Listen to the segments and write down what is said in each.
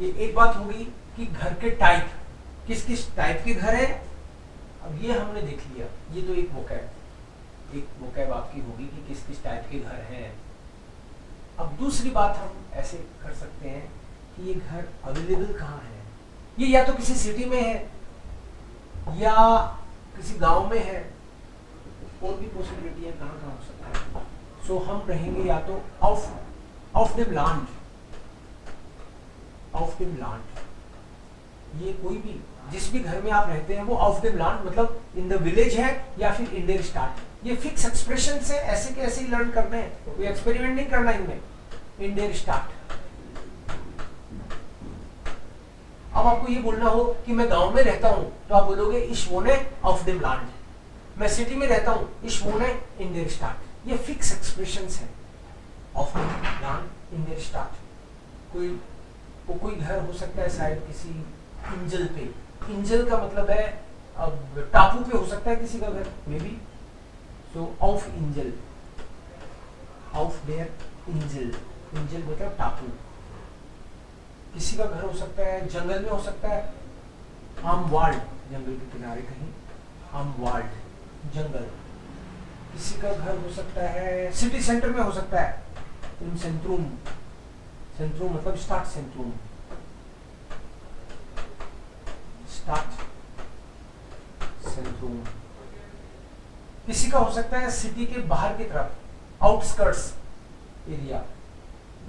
ये एक बात होगी कि घर के टाइप, किस किस टाइप के घर है। अब ये हमने देख लिया, ये तो एक वोकैब आपकी होगी कि किस किस टाइप के घर हैं। अब दूसरी बात हम ऐसे कर सकते हैं कि ये घर अवेलेबल कहाँ है। ये या तो किसी सिटी में है या किसी गांव में है, और भी पॉसिबिलिटी है कहाँ कहाँ हो सकता है। सो हम रहेंगे या तो ऑफ देम लैंड, ये कोई भी जिस भी घर में आप रहते हैं वो ऑफ देम लैंड मतलब इन द विलेज है या फिर इन देयर स्टार्ट। ये फिक्स एक्सप्रेशन से ऐसे के ऐसे ही लर्न करने हैं, कोई एक्सपेरिमेंट नहीं करना इनमें। In their start. अब आपको ये बोलना हो कि मैं गांव में रहता हूं तो आप बोलोगे इस वोने ऑफ देम लैंड। मैं सिटी में रहता हूं इस वोने इन देयर स्टार्ट। ये फिक्स एक्सप्रेशंस है, of them land, in their start. कोई घर हो सकता है शायद किसी इंजल पे। इंजल का मतलब है अब टापू पे हो सकता है किसी का घर, मे बी। सो ऑफ इंजल, ऑफ देयर इंजल, इंजल मतलब टापू। किसी का घर हो सकता है जंगल में, हो सकता है आमवाल्ड, जंगल के किनारे कहीं, आमवाल्ड जंगल। किसी का घर हो सकता है सिटी सेंटर में, हो सकता है इन सेंट्रूम, सेंट्रूम मतलब स्टार्ट सेंट्रूम, स्टार्ट सेंट्रूम। किसी का हो सकता है सिटी के बाहर की तरफ, आउटस्कर्ट्स एरिया,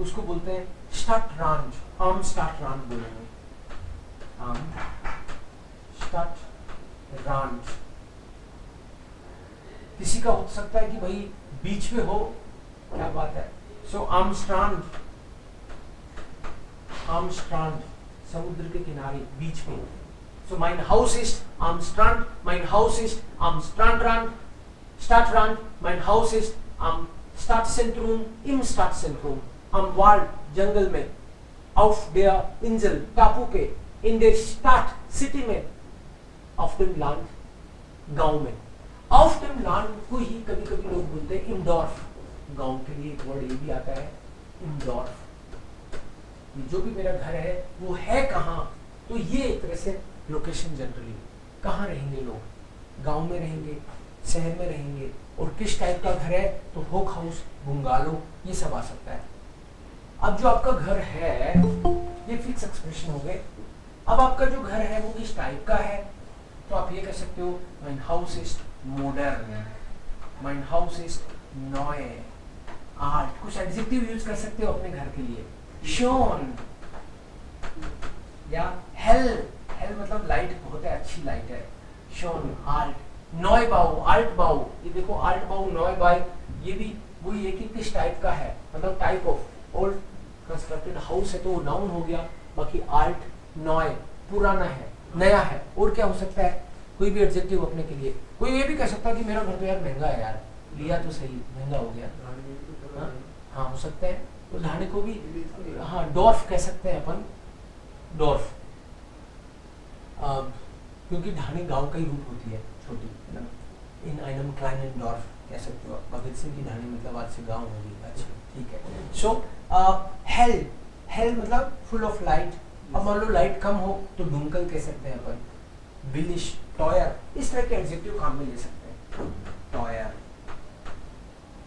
उसको बोलते हैं स्टार्ट रांच, आम स्टार्ट रांच बोलेंगे, आम स्टार्ट रांच। किसी का हो सकता है कि भाई बीच में हो, क्या बात है, सो आम स्ट्रांड, आम स्ट्रांड समुद्र के किनारे बीच में। सो माइन हाउस इज आम स्ट्रांड, माइन हाउस इज आम स्ट्रांड रांड, स्टार्ट रांड, माइन हाउस इज आम स्टार्ट सेंट्रूम, इम स्टार्ट सेंट्रूम, आम वाल्ड जंगल में, ऑफ देयर इंजल टापू पे, इन देयर स्टार्ट सिटी में, ऑफ देम लैंड गांव में। ऑफ देम लैंड को ही कभी कभी लोग बोलते हैं इंडोर्फ। गांव के लिए एक वर्ड ये भी आता है इंडोर्फ। जो भी मेरा घर है वो है कहाँ, तो ये एक तरह से लोकेशन। जनरली कहाँ रहेंगे लोग, गांव में रहेंगे, शहर में रहेंगे, और किस टाइप का घर है, तो होक हाउस, बुंगालो, ये सब आ सकता है। अब जो आपका घर है ये फिक्स एक्सप्रेशन हो गए। अब आपका जो घर है वो किस टाइप का है, तो आप ये कह सकते हो माइन हाउस इज मॉडर्न, माइन हाउस इज नॉय आर्ट। कुछ एडजेक्टिव यूज कर सकते हो अपने घर के लिए, शोन या हेल, हेल मतलब लाइट बहुत है, अच्छी लाइट है, शोन आर्ट। नॉय बाउ, आर्ट बाउ, ये देखो आर्ट बाउ, नॉय बाय, ये भी वही है कि किस टाइप का है, मतलब type of. Old constructed house है तो वो नाउन हो गया, बाकी आर्ट नॉय पुराना है, नया है। और क्या हो सकता है, कोई भी एडजेक्टिव अपने के लिए। कोई ये भी कह सकता है कि मेरा घर तो यार महंगा है यार, लिया तो सही, महंगा हो गया। हाँ हो सकता है, तो ढाणे को भी हाँ डॉर्फ कह सकते हैं अपन, डॉर्फ, क्योंकि ढाणे गांव का ही रूप होती है, छोटी, है ना। इन आइनम क्लाइन डॉर्फ कह सकते हो। भगत सिंह की ढाणी मतलब आज से गांव होगी। अच्छा ठीक है। सो हेल, हेल मतलब फुल ऑफ लाइट। अब मान लो लाइट कम हो तो डुंकल कह सकते हैं अपन, बिलिश, टॉयर, इस तरह के एडजेक्टिव काम में ले सकते हैं। टॉयर,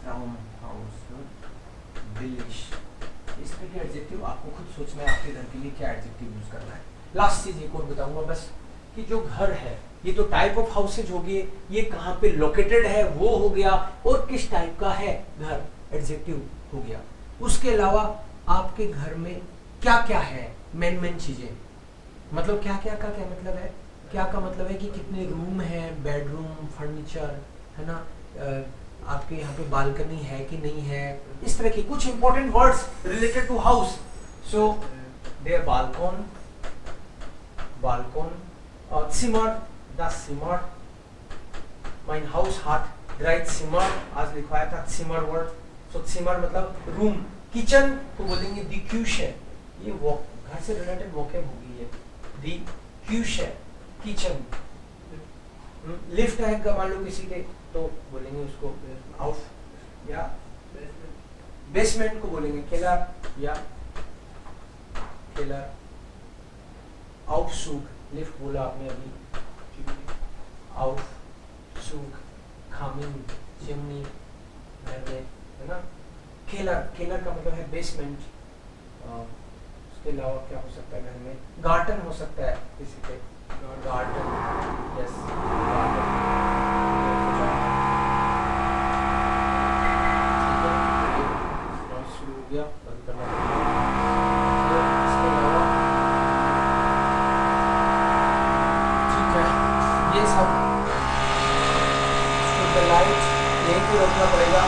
टाउन हाउस, बिलिश, इस तरह के एडजेक्टिव आपको खुद सोचना है आपके घर के लिए क्या एडजेक्टिव यूज करना है। लास्ट चीज एक और बताऊंगा बस, कि जो घर है ये तो टाइप ऑफ हाउसेज हो गए, ये कहाँ पे लोकेटेड है वो हो गया, और किस टाइप का है घर, एडजेक्टिव हो गया। उसके अलावा आपके घर में क्या क्या है, मेन चीजें, मतलब क्या क्या का क्या मतलब है, क्या का मतलब है कि कितने रूम है, बेडरूम, फर्नीचर, है ना, आपके यहाँ पे बालकनी है कि नहीं है, इस तरह की कुछ important words related to house. So देयर बालकॉन, बालकॉन, Zimmer, das Zimmer, mein Haus hat 3 Zimmer, आज लिखवाया था Zimmer वर्ड। So Zimmer मतलब रूम। किचन को बोलेंगे die Küche, ये वो घर से रिलेटेड वोकैब होगी ये, die Küche, किचन। लिफ्ट है मान लो किसी के, तो बोलेंगे उसको हाउस, या बेसमेंट को बोलेंगे केलर, या केलर। Aufzug, लिफ्ट बोला आपने अभी, Aufzug, coming, chimney, है ना. केलर, केलर का मतलब है बेसमेंट. उसके अलावा क्या हो सकता है घर में? गार्डन हो सकता है किसी पे, गार्डन, यस गार्डन. ठीक है, शुरू हो गया, बंद करना पड़ेगा. इसके अलावा ठीक है, ये सब लाइट यहीं पे रखना पड़ेगा.